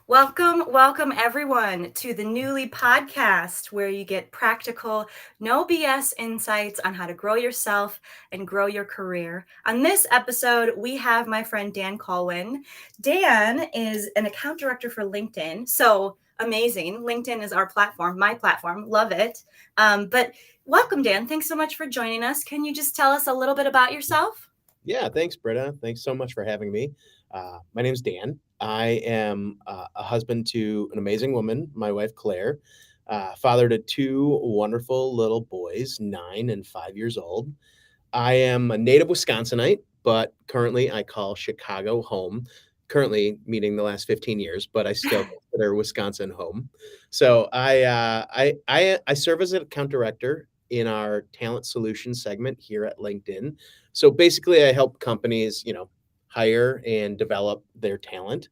Welcome everyone to the Newly podcast, where you get practical, no BS insights on how to grow yourself and grow your career. On this episode, we have my friend Dan Colwyn. Dan is an account director for LinkedIn. So amazing. LinkedIn is our platform, my platform. Love it. But welcome, Dan. Thanks so much for joining us. Can you just tell us a little bit about yourself? Yeah, thanks, Britta. Thanks so much for having me. My name's Dan. I am a husband to an amazing woman, my wife, Claire, father to two wonderful little boys, 9 and 5 years old. I am a native Wisconsinite, but currently I call Chicago home. Currently, meaning the last 15 years, but I still consider Wisconsin home. So I serve as an account director in our talent solutions segment here at LinkedIn. So basically, I help companies, hire and develop their talent.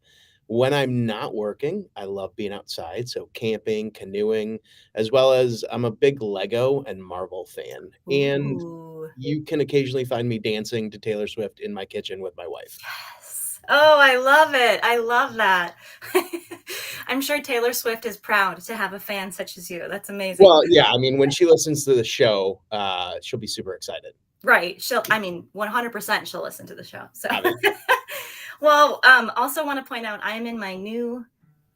When I'm not working, I love being outside, so camping, canoeing, as well as I'm a big Lego and Marvel fan. And Ooh. you can occasionally find me dancing to Taylor Swift in my kitchen with my wife. Yes. Oh, I love it. I love that. I'm sure Taylor Swift is proud to have a fan such as you. That's amazing. Well, yeah, I mean, when she listens to the show, she'll be super excited. Right. I mean, 100% she'll listen to the show. So, Obviously. well, also want to point out I'm in my new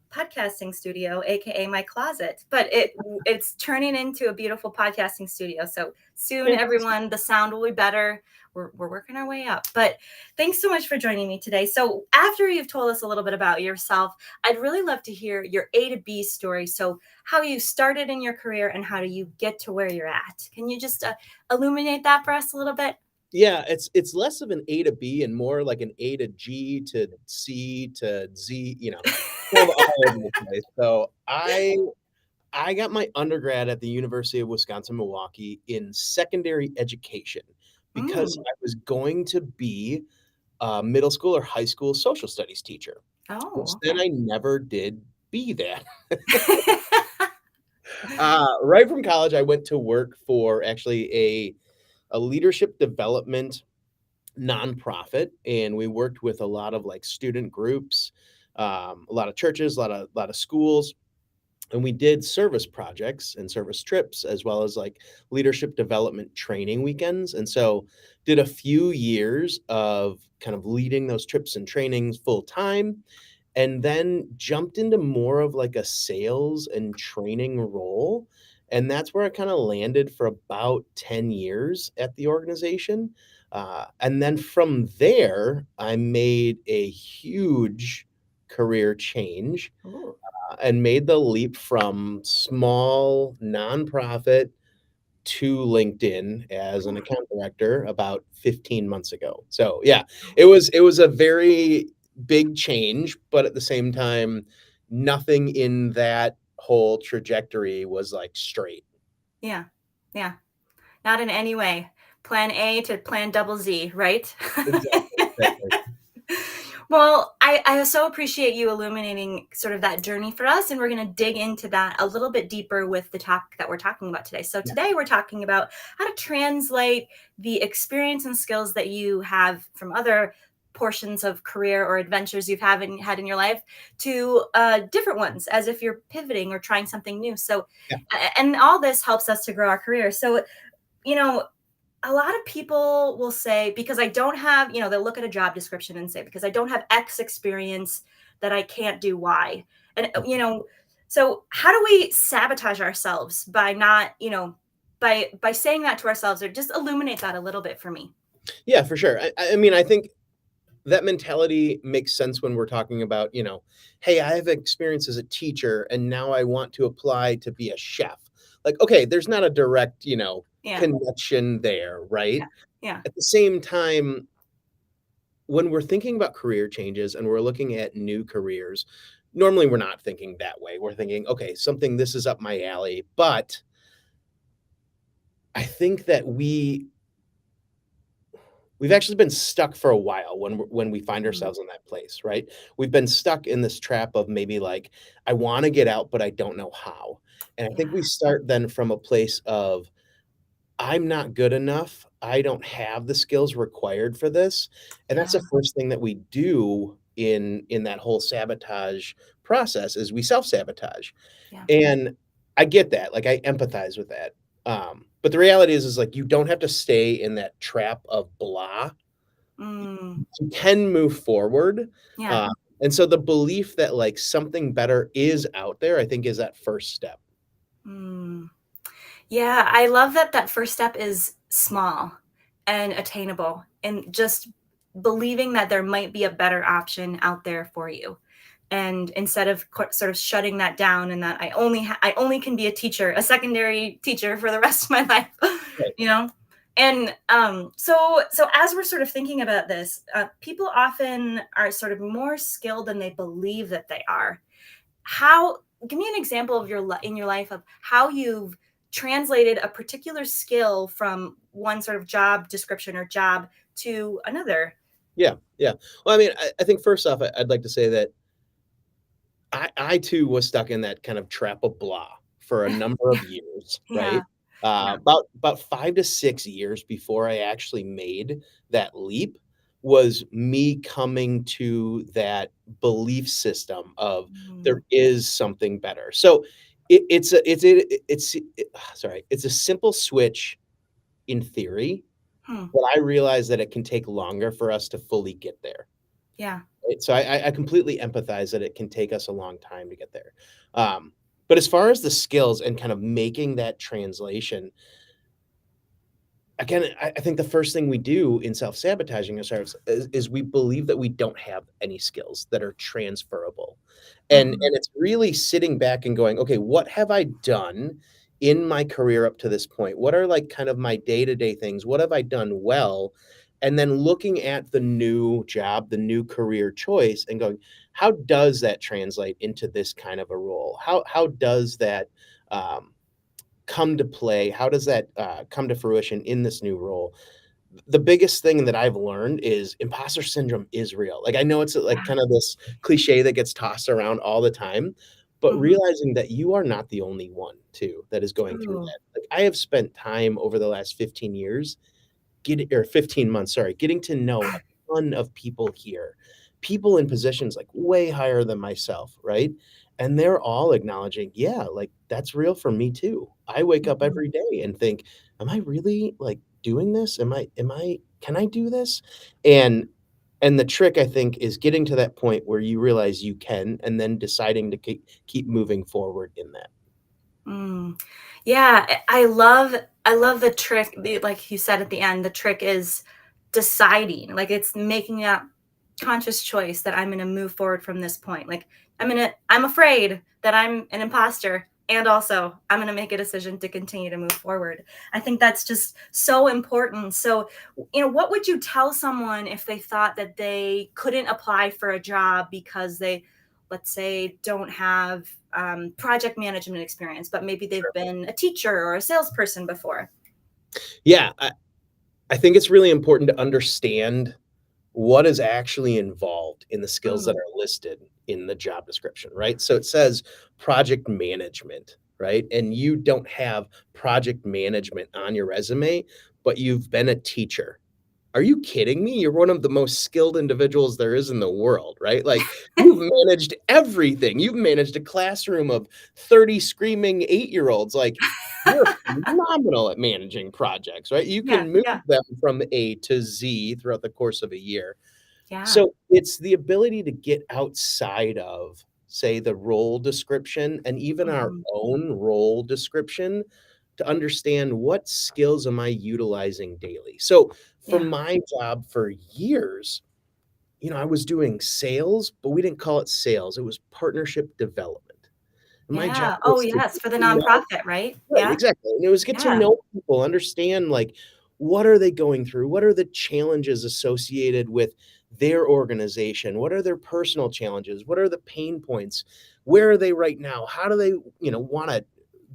podcasting studio, aka my closet, but it's turning into a beautiful podcasting studio. So soon, Fantastic. everyone, the sound will be better. We're working our way up. But thanks so much for joining me today. So after you've told us a little bit about yourself, I'd really love to hear your A to B story. So how you started in your career and how do you get to where you're at? Can you just illuminate that for us a little bit? Yeah, it's less of an A to B and more like an A to G to C to Z, kind of all over the place. So I got my undergrad at the University of Wisconsin-Milwaukee in secondary education because Mm. I was going to be a middle school or high school social studies teacher, which Oh, then okay. I never did be that. Right from college, I went to work for actually a leadership development nonprofit, and we worked with a lot of like student groups, a lot of churches, a lot of schools, and we did service projects and service trips as well as like leadership development training weekends. And so did a few years of kind of leading those trips and trainings full time, and then jumped into more of like a sales and training role. And that's where I kind of landed for about 10 years at the organization. And then from there, I made a huge career change Ooh. and made the leap from small nonprofit to LinkedIn as an account director about 15 months ago. So yeah, it was a very big change, but at the same time, nothing in that whole trajectory was like straight. Yeah. Yeah. Not in any way. Plan A to plan double Z, right? Exactly, exactly. Well, I so appreciate you illuminating sort of that journey for us. And we're going to dig into that a little bit deeper with the topic that we're talking about today. So, Yeah. today we're talking about how to translate the experience and skills that you have from other portions of career or adventures you've had in your life to different ones, as if you're pivoting or trying something new. So, Yeah. and all this helps us to grow our career. So, you know, a lot of people will say, because I don't have, they'll look at a job description and say, because I don't have X experience, that I can't do Y. And, so how do we sabotage ourselves by not, by saying that to ourselves, or just illuminate that a little bit for me? Yeah, for sure. I mean, I think that mentality makes sense when we're talking about, hey, I have experience as a teacher and now I want to apply to be a chef. Like, okay, there's not a direct, Yeah. connection there, right? Yeah. Yeah. At the same time, when we're thinking about career changes and we're looking at new careers, normally we're not thinking that way. We're thinking, okay, something this is up my alley. But I think that we've actually been stuck for a while when we find Mm. ourselves in that place, right? We've been stuck in this trap of maybe like, I want to get out, but I don't know how. And I think Yeah. we start then from a place of, I'm not good enough. I don't have the skills required for this. And that's Yeah. the first thing that we do in that whole sabotage process is we self-sabotage. Yeah. And I get that. Like I empathize with that. But the reality is like you don't have to stay in that trap of blah. Mm, You can move forward. yeah. Uh, and so the belief that like something better is out there, I think is that first step. Mm. Yeah, I love that that first step is small and attainable, and just believing that there might be a better option out there for you. And instead of sort of shutting that down, and that I only can be a teacher, a secondary teacher for the rest of my life, Right. you know. And so as we're sort of thinking about this, people often are sort of more skilled than they believe that they are. How Give me an example of in your life of how you've translated a particular skill from one sort of job description or job to another. Yeah. Yeah. Well, I mean, I think first off, I'd like to say that I too was stuck in that kind of trap of blah for a number Yeah, of years, yeah, right? yeah. About 5 to 6 years before I actually made that leap was me coming to that belief system of Mm, there is something better. So it's a simple switch in theory, hmm, but I realize that it can take longer for us to fully get there. yeah. Right? So I completely empathize that it can take us a long time to get there. But as far as the skills and kind of making that translation, again, I think the first thing we do in self-sabotaging ourselves is we believe that we don't have any skills that are transferable. Mhm, And it's really sitting back and going, okay, what have I done in my career up to this point? What are like kind of my day-to-day things? What have I done well? And then looking at the new job, the new career choice and going, how does that translate into this kind of a role? How does that come to play? How does that come to fruition in this new role? The biggest thing that I've learned is imposter syndrome is real. Like I know it's like yeah, kind of this cliche that gets tossed around all the time, but mhm. realizing that you are not the only one too that is going through Ooh, that. Like I have spent time over the last 15 years getting or 15 months, sorry, getting to know a ton of people here. People in positions like way higher than myself, right? And they're all acknowledging, yeah, like that's real for me too. I wake up mhm. every day and think, am I really like doing this? Can I do this? And and the trick I think is getting to that point where you realize you can and then deciding to keep moving forward in that. Mm. Yeah, I love the trick, like you said at the end, the trick is deciding. Like it's making that conscious choice that I'm going to move forward from this point. Like I'm afraid that I'm an imposter, and also I'm going to make a decision to continue to move forward. I think that's just so important. So, what would you tell someone if they thought that they couldn't apply for a job because they, let's say, don't have project management experience, but maybe they've been a teacher or a salesperson before? Yeah, I think it's really important to understand what is actually involved in the skills that Mm, are listed in the job description, right? So it says project management, right? And you don't have project management on your resume, but you've been a teacher. Are you kidding me? You're one of the most skilled individuals there is in the world, right? Like you've managed everything. You've managed a classroom of 30 screaming 8-year-olds. Like you're phenomenal at managing projects, right? You yeah, can move yeah, them from A to Z throughout the course of a year. yeah, So it's the ability to get outside of, say, the role description and even our mhm, own role description to understand what skills am I utilizing daily. So for yeah, my job for years, I was doing sales, but we didn't call it sales. It was partnership development. And my job yeah. Oh, was to yes, get for the to know. nonprofit, right? Right, Yeah, exactly, and it was get to yeah, know people, understand, like, what are they going through? What are the challenges associated with their organization? What are their personal challenges? What are the pain points? Where are they right now? How do they, wanna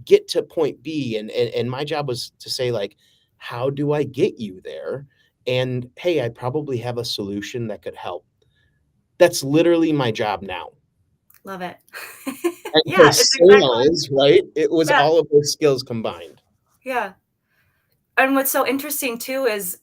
get to point B? And my job was to say, like, "How do I get you there?" And, "Hey, I probably have a solution that could help." That's literally my job now. love it. And for Yeah, it's exactly, sales, right, it was yeah, all of those skills combined. yeah. And what's so interesting too is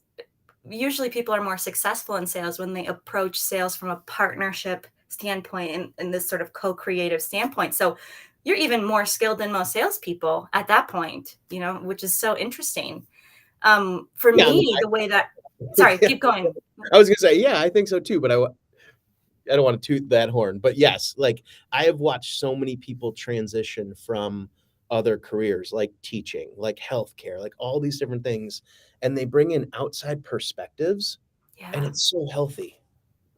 usually people are more successful in sales when they approach sales from a partnership standpoint and this sort of co-creative standpoint. So you're even more skilled than most salespeople at that point, which is so interesting. For Yeah, I mean, me, the way that, sorry, yeah, keep going. I was gonna say, yeah, I think so too, but I don't want to toot that horn, but yes, like I have watched so many people transition from other careers like teaching, like healthcare, like all these different things, and they bring in outside perspectives, and Yeah. it's so healthy.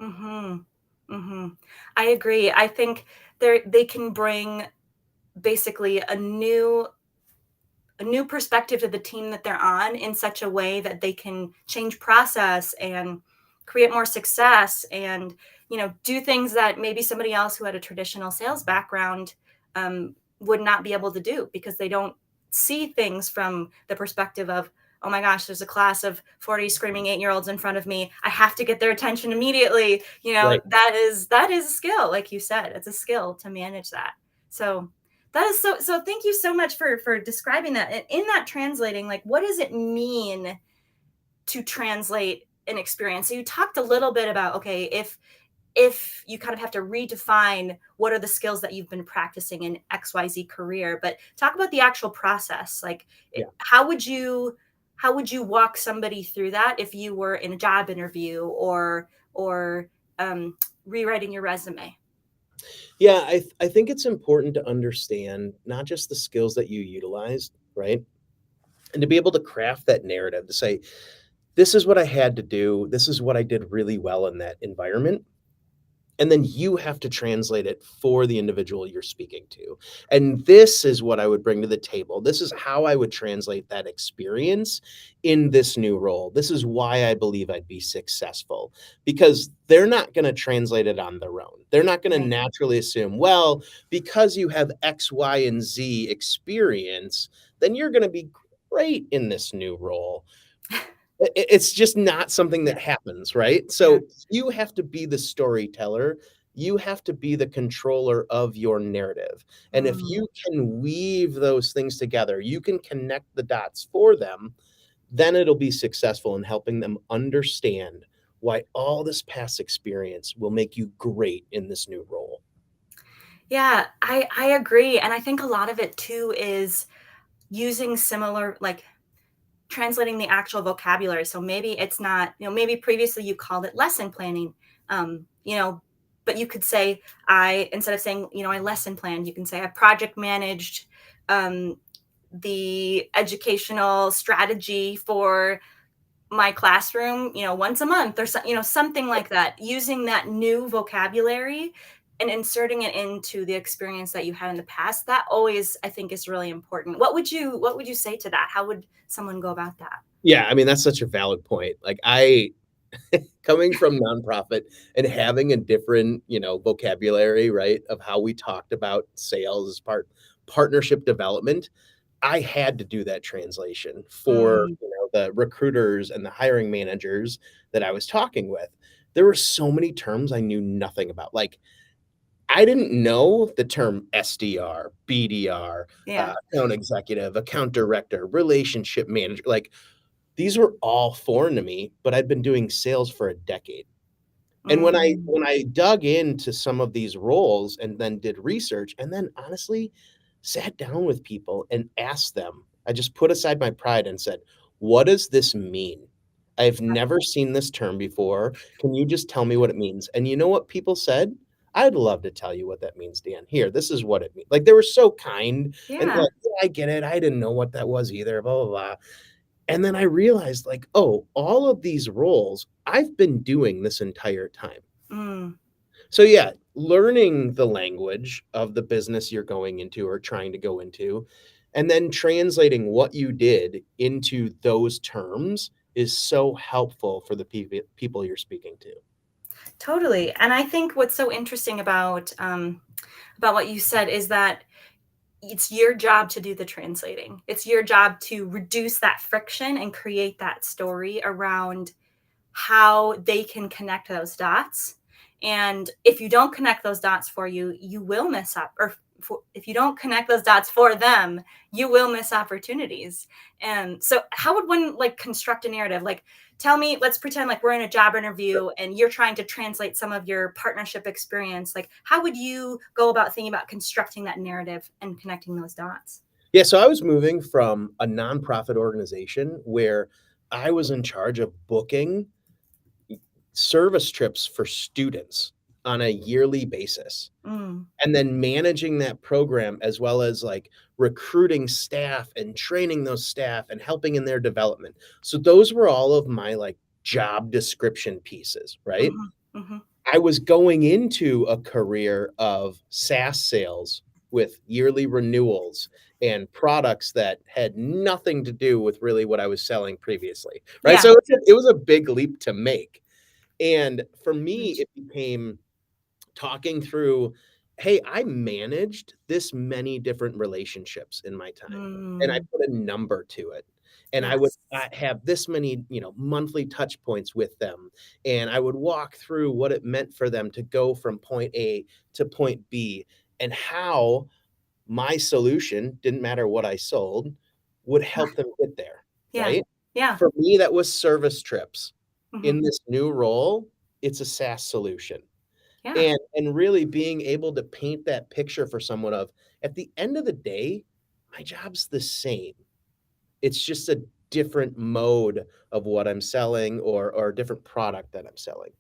Mm-hmm. Mm-hmm. I agree. I think they can bring basically a new perspective to the team that they're on in such a way that they can change process and create more success and do things that maybe somebody else who had a traditional sales background would not be able to do because they don't see things from the perspective of, oh my gosh, there's a class of 40 screaming 8-year-olds in front of me, I have to get their attention immediately. Right. That is a skill. Like you said, it's a skill to manage that. So that is so thank you so much for describing that. And in that translating, like, what does it mean to translate an experience? So you talked a little bit about, okay, if you kind of have to redefine what are the skills that you've been practicing in XYZ career, but talk about the actual process. Like, Yeah. how would you walk somebody through that if you were in a job interview or rewriting your resume? Yeah, I think it's important to understand not just the skills that you utilized, right? And to be able to craft that narrative to say, this is what I had to do. This is what I did really well in that environment. And then you have to translate it for the individual you're speaking to. And this is what I would bring to the table. This is how I would translate that experience in this new role. This is why I believe I'd be successful because they're not going to translate it on their own. They're not going to Right. naturally assume, well, because you have X, Y, and Z experience, then you're going to be great in this new role. It's just not something that Yeah. happens, right? Yeah. So you have to be the storyteller. You have to be the controller of your narrative. And if Mm. you can weave those things together, you can connect the dots for them, then it'll be successful in helping them understand why all this past experience will make you great in this new role. Yeah, I agree. And I think a lot of it too is using similar, like, translating the actual vocabulary. So maybe it's not, maybe previously you called it lesson planning, um, you know, but you could say, instead of saying, I lesson planned, you can say I project managed um, the educational strategy for my classroom, once a month or something like that, using that new vocabulary and inserting it into the experience that you had in the past. That always, I think, is really important. What would you say to that? How would someone go about that? Yeah, I mean, that's such a valid point. Like I coming from nonprofit and having a different, vocabulary, right, of how we talked about sales as partnership development, I had to do that translation for, Mm, the recruiters and the hiring managers that I was talking with. There were so many terms I knew nothing about. Like I didn't know the term SDR, BDR, yeah. account executive, account director, relationship manager. Like these were all foreign to me, but I'd been doing sales for a decade. And when I Mm, when I dug into some of these roles and then did research and then honestly sat down with people and asked them, I just put aside my pride and said, "What does this mean? I've never seen this term before. Can you just tell me what it means?" And you know what people said? "I'd love to tell you what that means, Dan. Here, this is what it means." Like they were so kind and yeah. like, "Yeah, I get it. I didn't know what that was either, blah blah blah." And then I realized like, "Oh, all of these roles I've been doing this entire time." Mm. So yeah, learning the language of the business you're going into or trying to go into, and then translating what you did into those terms is so helpful for the people you're speaking to. Totally. And I think what's so interesting about what you said is that it's your job to do the translating. It's your job to reduce that friction and create that story around how they can connect those dots. And if you don't connect those dots for you, you will miss up. Or if you don't connect those dots for them, you will miss opportunities. And so how would one like construct a narrative? Like, tell me, let's pretend like we're in a job interview and you're trying to translate some of your partnership experience. Like, how would you go about thinking about constructing that narrative and connecting those dots? Yeah, so I was moving from a nonprofit organization where I was in charge of booking service trips for students on a yearly basis, Mm, and then managing that program as well as like recruiting staff and training those staff and helping in their development. So those were all of my like job description pieces, right? mhm, mhm. I was going into a career of SaaS sales with yearly renewals and products that had nothing to do with really what I was selling previously, right? Yeah. So it was a big leap to make. And for me, Huge. it became talking through, hey, I managed this many different relationships in my time, and I Mm, put a number to it. And I would yes. have this many, monthly touch points with them. And I would walk through what it meant for them to go from point A to point B and how my solution, didn't matter what I sold, would help them get there, Yeah. right? Yeah. For me, that was service trips. Mhm. In this new role, it's a SaaS solution. Yeah. And really being able to paint that picture for someone of, at the end of the day, my job's the same. It's just a different mode of what I'm selling or a different product that I'm selling.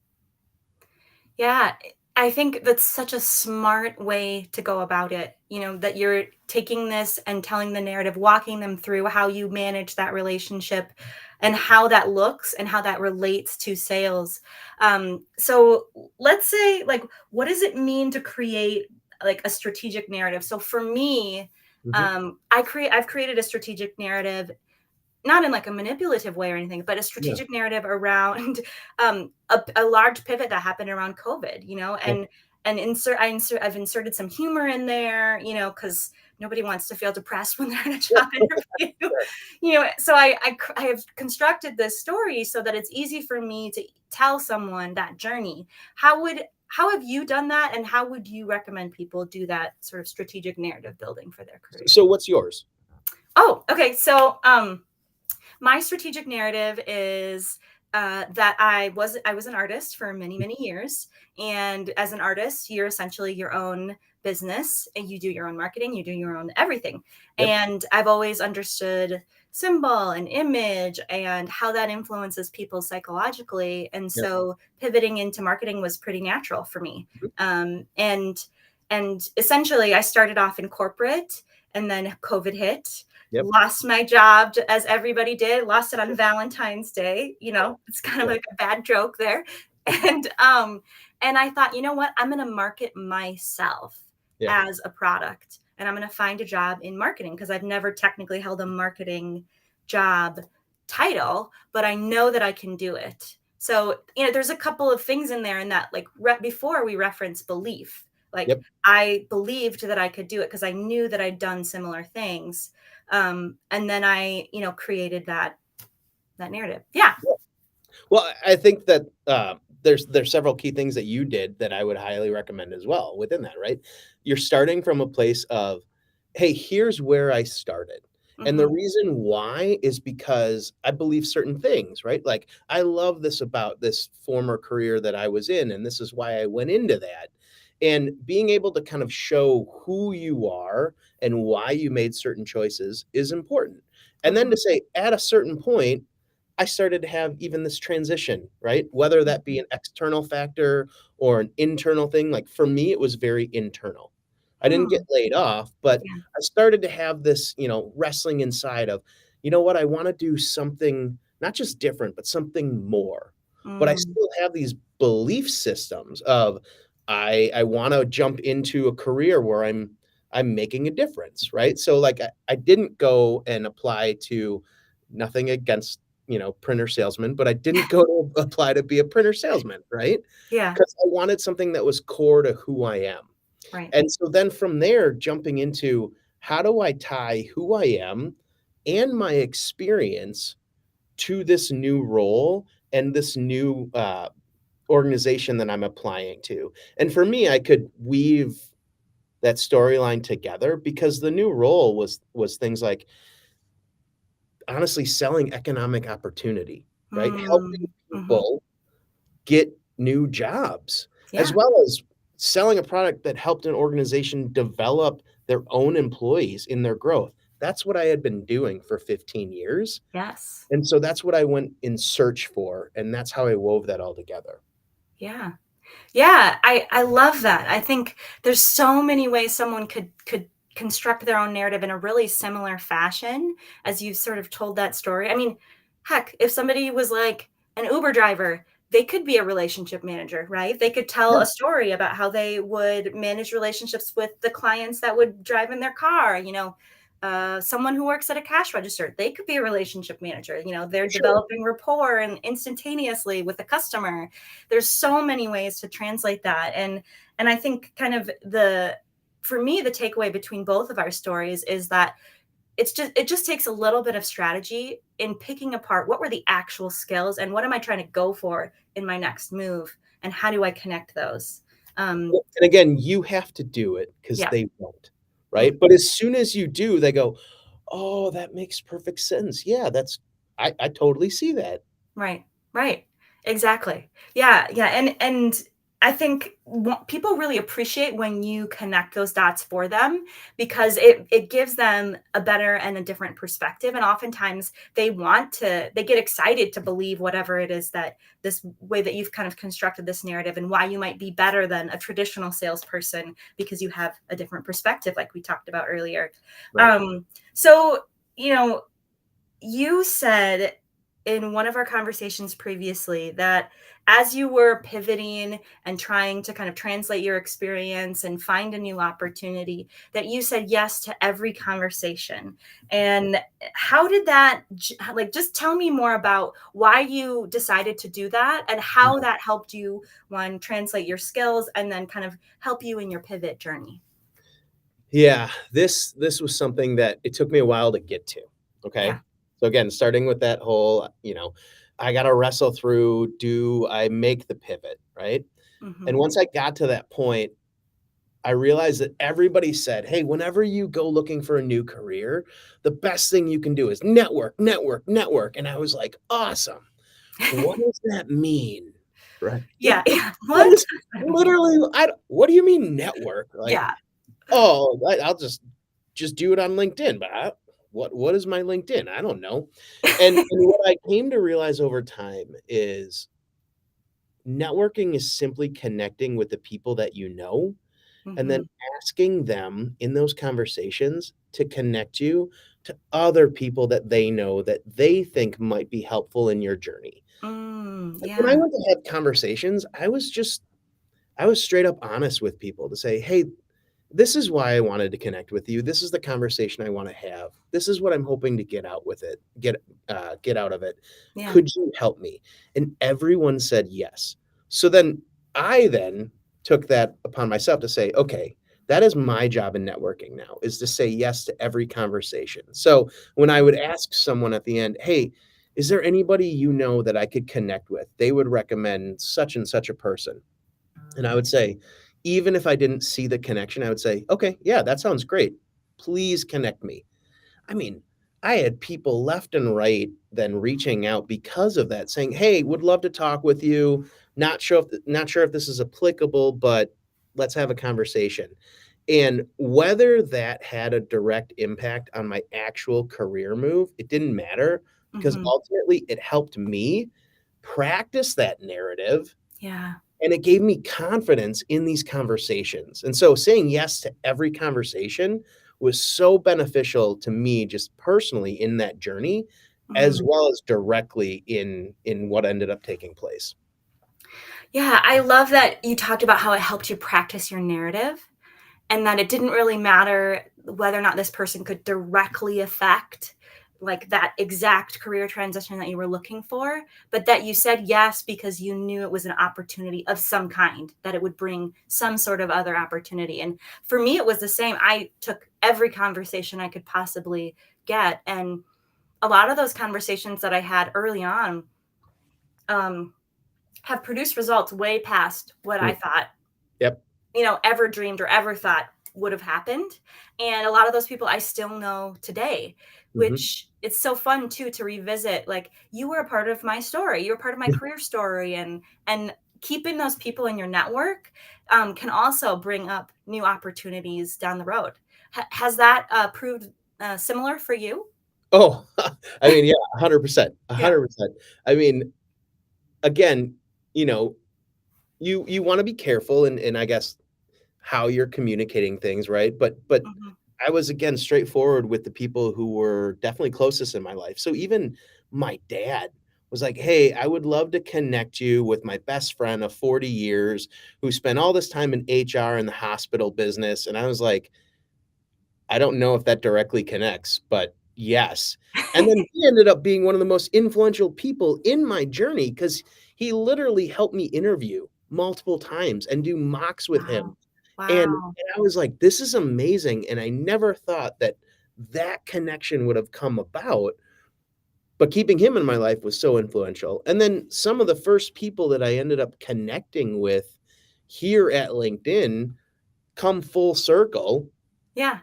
Yeah, I think that's such a smart way to go about it. You know, that you're taking this and telling the narrative, walking them through how you manage that relationship and how that looks and how that relates to sales. So let's say, like, what does it mean to create like a strategic narrative? So for me, Mhm. I've created a strategic narrative not in like a manipulative way or anything, but a Yeah, strategic narrative around a large pivot that happened around COVID, you know, yeah, and I've inserted some humor in there, you know, because nobody wants to feel depressed when they're in a yeah, job interview, right. you know. So I have constructed this story so that it's easy for me to tell someone that journey. How have you done that, and how would you recommend people do that sort of strategic narrative building for their career? So what's yours? Oh, okay. So my strategic narrative is that I was an artist for many years, and as an artist, you're essentially your own business, and you do your own marketing, you do your own everything. Yep, And I've always understood symbol and image and how that influences people psychologically, and yep, so pivoting into marketing was pretty natural for me. mhm, And essentially, I started off in corporate, and then COVID hit, yep, lost my job as everybody did, lost it on Valentine's Day. You know, it's kind of yeah, like a bad joke there. And I thought, you know what, I'm going to market myself yeah. as a product, and I'm going to find a job in marketing because I've never technically held a marketing job title, but I know that I can do it. So, you know, there's a couple of things in there in that, like before we reference belief, like Yep. I believed that I could do it because I knew that I'd done similar things. And then I, you know, created that narrative. Yeah. Well, I think that there's several key things that you did that I would highly recommend as well within that, right? You're starting from a place of, hey, here's where I started. And the Hmm. reason why is because I believe certain things, right? Like, I love this about this former career that I was in, and this is why I went into that. And being able to kind of show who you are and why you made certain choices is important. And then Hmm. to say, at a certain point, I started to have even this transition, right? Whether that be Hmm. an external factor or an internal thing. Like for me, it was very internal. I didn't get Hmm. laid off, but Yeah. I started to have this, wrestling inside of, you know what, I want to do something not just different, but something more. But I Mm. still have these belief systems of I want to jump into a career where I'm making a difference, right? So like I didn't go and apply to nothing against printer salesman, but I didn't go to apply to be a printer salesman, right? Yeah. Because I wanted something that was core to who I am. Right. And so then from there, jumping into how do I tie who I am and my experience to this new role and this new organization that I'm applying to. And for me, I could weave that storyline together because the new role was things like honestly selling economic opportunity, right? Helping Mm-hmm. people get new jobs, as Yeah. well as selling a product that helped an organization develop their own employees in their growth. That's what I had been doing for 15 years. Yes. And so that's what I went in search for. And that's how I wove that all together. Yeah. Yeah, I love that. I think there's so many ways someone could construct their own narrative in a really similar fashion as you sort of told that story. I mean, heck, if somebody was like an Uber driver, they could be a relationship manager, right? They could tell Yeah, a story about how they would manage relationships with the clients that would drive in their car, someone who works at a cash register, they could be a relationship manager. They're for sure. developing rapport and instantaneously with the customer. There's so many ways to translate that. And I think kind of for me, the takeaway between both of our stories is that it just takes a little bit of strategy in picking apart what were the actual skills and what am I trying to go for in my next move and how do I connect those. um Well, and again, you have to do it because yeah. they won't, Mhm. right? But as soon as you do, they go, "Oh, that makes perfect sense. Yeah, I totally see that." Right, right. Exactly. Yeah, yeah, and I think people really appreciate when you connect those dots for them because it gives them a better and a different perspective, and oftentimes they get excited to believe whatever it is that this way that you've kind of constructed this narrative and why you might be better than a traditional salesperson because you have a different perspective like we talked about earlier. Right. So, you know, you said in one of our conversations previously that as you were pivoting and trying to kind of translate your experience and find a new opportunity, that you said yes to every conversation. And how did that, like, just tell me more about why you decided to do that and how that helped you, one, translate your skills and then kind of help you in your pivot journey. Yeah, this was something that it took me a while to get to, okay? Yeah. So again, starting with that whole, I gotta wrestle through, do I make the pivot, right? And Hmm. once I got to that point, I realized that everybody said, "Hey, whenever you go looking for a new career, the best thing you can do is network, network, network." And I was like, "Awesome. What does that mean?" Right? Yeah. Yeah. What What is does that mean? literally I what do you mean network? Like, Yeah. "Oh, I'll just do it on LinkedIn." But what is my LinkedIn? I don't know. And what I came to realize over time is networking is simply connecting with the people that you know and then Mhm. asking them in those conversations to connect you to other people that they know that they think might be helpful in your journey. Like, when I Yeah. went to have conversations, I was straight up honest with people to say, "Hey, this is why I wanted to connect with you. This is the conversation I wanna have. This is what I'm hoping to get out of it. Yeah. Could you help me?" And everyone said yes. So then took that upon myself to say, "Okay, that is my job in networking now, is to say yes to every conversation." So, when I Mhm. would ask someone at the end, "Hey, is there anybody you know that I could connect with?" They would recommend such and such a person. And I would say, even if I didn't see the connection, I would say, "Okay, yeah, that sounds great. Please connect me." I mean, I had people left and right then reaching out because of that, saying, "Hey, would love to talk with you. Not sure if this is applicable, but let's have a conversation." And whether that had a direct impact on my actual career move, it didn't matter because Mhm. ultimately it helped me practice that narrative Yeah. and it gave me confidence in these conversations. And so saying yes to every conversation was so beneficial to me just personally in that journey, as Mhm. well as directly in what ended up taking place. Yeah, I love that you talked about how it helped you practice your narrative and that it didn't really matter whether or not this person could directly affect like that exact career transition that you were looking for, but that you said yes because you knew it was an opportunity of some kind, that it would bring some sort of other opportunity. And for me, it was the same. I took every conversation I could possibly get. And a lot of those conversations that I had early on, um, have produced results way past what I Mm, thought, yep. ever dreamed or ever thought would have happened. And a lot of those people I still know today, Mhm. which it's so fun too to revisit. Like, you were a part of my story, you were part of my career story, and keeping those people in your network can also bring up new opportunities down the road. Has that proved similar for you? Oh, I mean, yeah, 100%, Yeah. 100%. I mean, again, you know, you wanna be careful and I guess how you're communicating things, right? But Hmm. I was, again, straightforward with the people who were definitely closest in my life. So even my dad was like, "Hey, I would love to connect you with my best friend of 40 years who spent all this time in HR in the hospital business." And I was like, I don't know if that directly connects, but yes. And then he ended up being one of the most influential people in my journey because he literally helped me interview multiple times and do mocks with him. Wow. And Wow. I was like, "This is amazing," and I never thought that that connection would have come about, but keeping him in my life was so influential. And then some of the first people that I ended up connecting with here at LinkedIn come full circle. Yeah.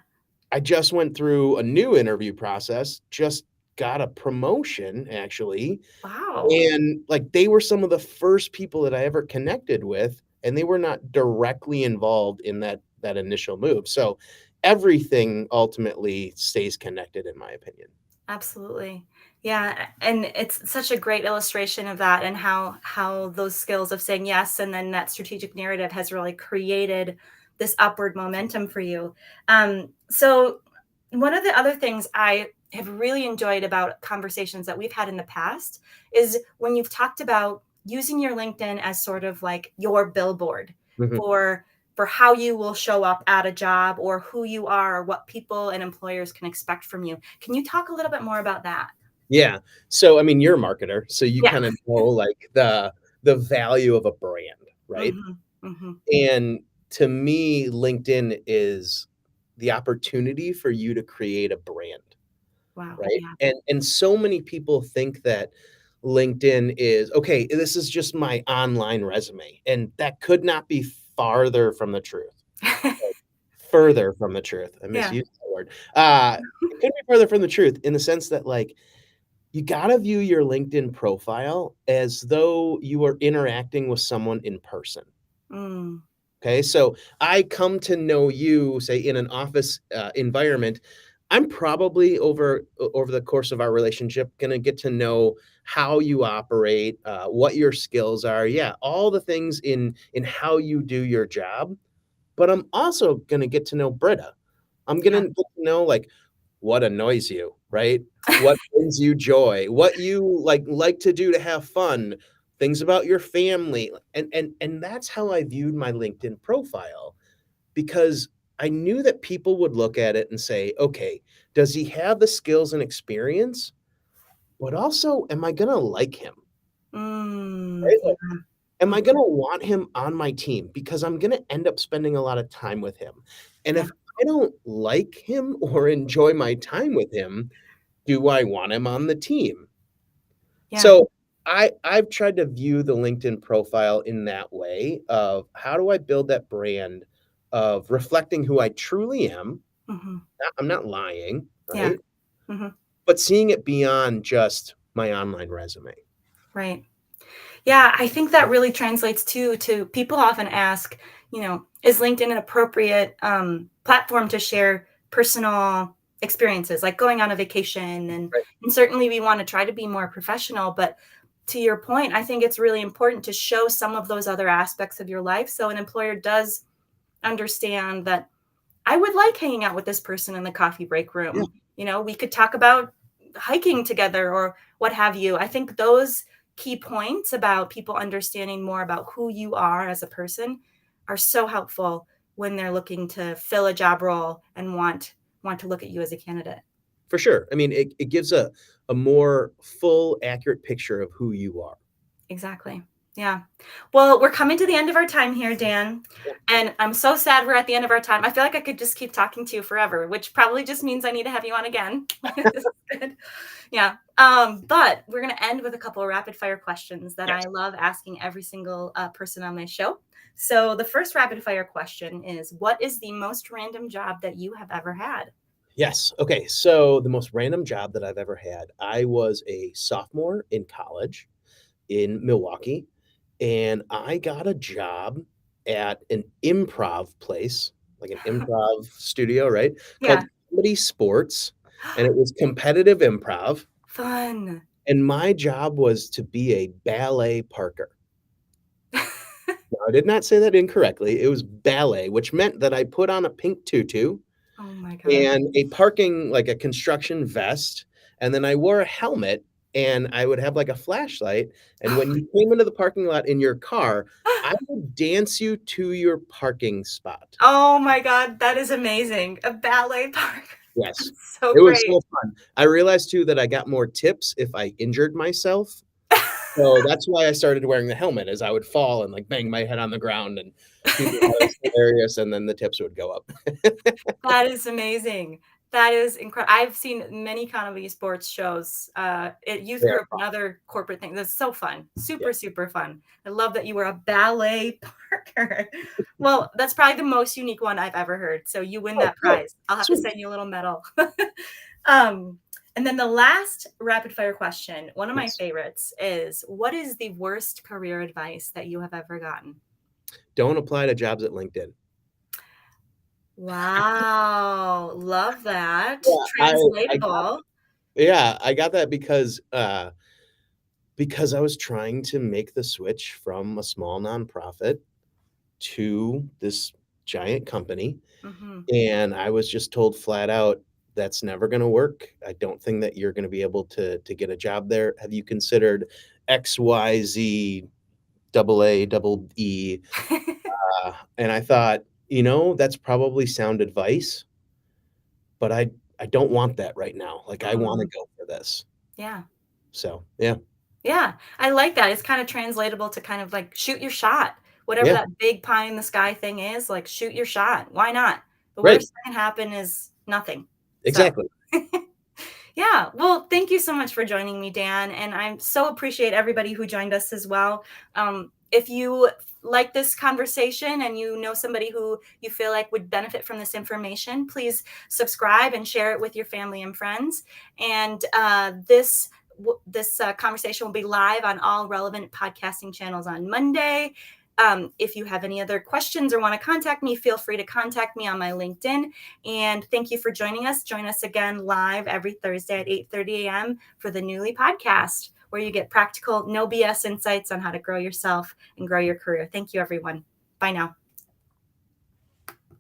I just went through a new interview process, just got a promotion actually, Wow. and, like, they were some of the first people that I ever connected with, and they were not directly involved in that initial move. So, everything ultimately stays connected in my opinion. Absolutely. Yeah, and it's such a great illustration of that, and how those skills of saying yes and then that strategic narrative has really created this upward momentum for you. So one of the other things I have really enjoyed about conversations that we've had in the past is when you've talked about using your LinkedIn as sort of like your billboard Mhm. for how you will show up at a job, or who you are, or what people and employers can expect from you. Can you talk a little bit more about that? Yeah. So, I mean, you're a marketer, so you Yeah. kinda know, like, the value of a brand, right? Mhm. Mhm. And to me, LinkedIn is the opportunity for you to create a brand. Wow. Right? Yeah. And so many people think that LinkedIn is, "Okay, this is just my online resume," and that could not be farther from the truth. Further from the truth. I Yeah. misused that word. It couldn't be further from the truth in the sense that, like, you gotta view your LinkedIn profile as though you are interacting with someone in person. Mm. Okay, so I come to know you, say, in an office environment. I'm probably over the course of our relationship going to get to know how you operate, what your skills are, yeah, all the things in how you do your job. But I'm also going to get to know Britta. I'm going Yeah. to get to know like what annoys you, right? What brings you joy? What you like to do to have fun? Things about your family. And that's how I viewed my LinkedIn profile because I knew that people would look at it and say, "Okay, does he have the skills and experience? But also, am I gonna like him?" Mm. Right? Like, Yeah. am Mm. I gonna want him on my team? Because I'm gonna end up spending a lot of time with him. And Yeah. if I don't like him or enjoy my time with him, do I want him on the team? Yeah. So, I've tried to view the LinkedIn profile in that way of how do I build that brand of reflecting who I truly am. Mhm. I'm not lying, Yeah. right? Mhm. But seeing it beyond just my online resume. Right. Yeah, I think that really translates too to people often ask, is LinkedIn an appropriate platform to share personal experiences, like going on a vacation? Right. And certainly we want to try to be more professional, but to your point, I think it's really important to show some of those other aspects of your life so an employer does understand that I would like hanging out with this person in the coffee break Yeah, room. We could talk about hiking together or what have you. I think those key points about people understanding more about who you are as a person are so helpful when they're looking to fill a job role and want to look at you as a candidate. for sure. I mean, it gives a more full, accurate picture of who you are. Exactly. Yeah. Well, we're coming to the end of our time here, Dan. And I'm so sad we're at the end of our time. I feel like I could just keep talking to you forever, which probably just means I need to have you on again. This is good. Yeah. But we're going to end with a couple of rapid fire questions that I Yes. love asking every single person on my show. So the first rapid fire question is, what is the most random job that you have ever had? Yes. Okay. So the most random job that I've ever had, I was a sophomore in college in Milwaukee, and I got a job at an improv place, like an improv studio, right? Yeah. Called Comedy Sports, and it was competitive improv. Fun. And my job was to be a ballet parker. Now, I did not say that incorrectly. It was ballet, which meant that I put on a pink tutu Oh my God. and a parking like a construction vest, and then I wore a helmet, and I would have, like, a flashlight, and when you came into the parking lot in your car, I would dance you to your parking spot. Oh my God. That is amazing. A ballet park. Yes. That's so It was great. so fun. I realized too that I got more tips if I injured myself, so that's why I started wearing the helmet, as I would fall and, like, bang my head on the ground, and people thought it was hilarious, and then the tips would go up. That is amazing. That is incredible. I've seen many comedy sports shows, at youth They are group and fun. other corporate things. That's so fun. Yeah. Super, super fun. I love that you were a ballet parker. Well, that's probably the most unique one I've ever heard. So you win Oh, that good. prize. I'll have to Sweet. send you a little medal. Um, and then the last rapid fire question, one of my Yes. favorites is, what is the worst career advice that you have ever gotten? Don't apply to jobs at LinkedIn. Wow, love that. Yeah, I got Translatable. yeah, I got that because I was trying to make the switch from a small nonprofit to this giant company, Mhm. and I was just told flat out, "That's never gonna work. I don't think that you're gonna be able to get a job there. Have you considered XYZ double A, double E?" And I thought, that's probably sound advice, but I don't want that right now. Like, I wanna Mm, go for this. yeah. So, yeah. Yeah, I like that. It's kind of translatable to kind of like shoot your shot. Whatever Yeah, that big pie in the sky thing is, like shoot your shot. Why not? The right. worst that can happen is nothing. So, Exactly. yeah. Well, thank you so much for joining me, Dan. And I so appreciate everybody who joined us as well. If you like this conversation and you know somebody who you feel like would benefit from this information, please subscribe and share it with your family and friends. And this conversation will be live on all relevant podcasting channels on Monday. If you have any other questions or want to contact me, feel free to contact me on my LinkedIn. And thank you for joining us. Join us again live every Thursday at 8:30 a.m. for the Newly podcast, where you get practical, no BS insights on how to grow yourself and grow your career. Thank you, everyone. Bye now.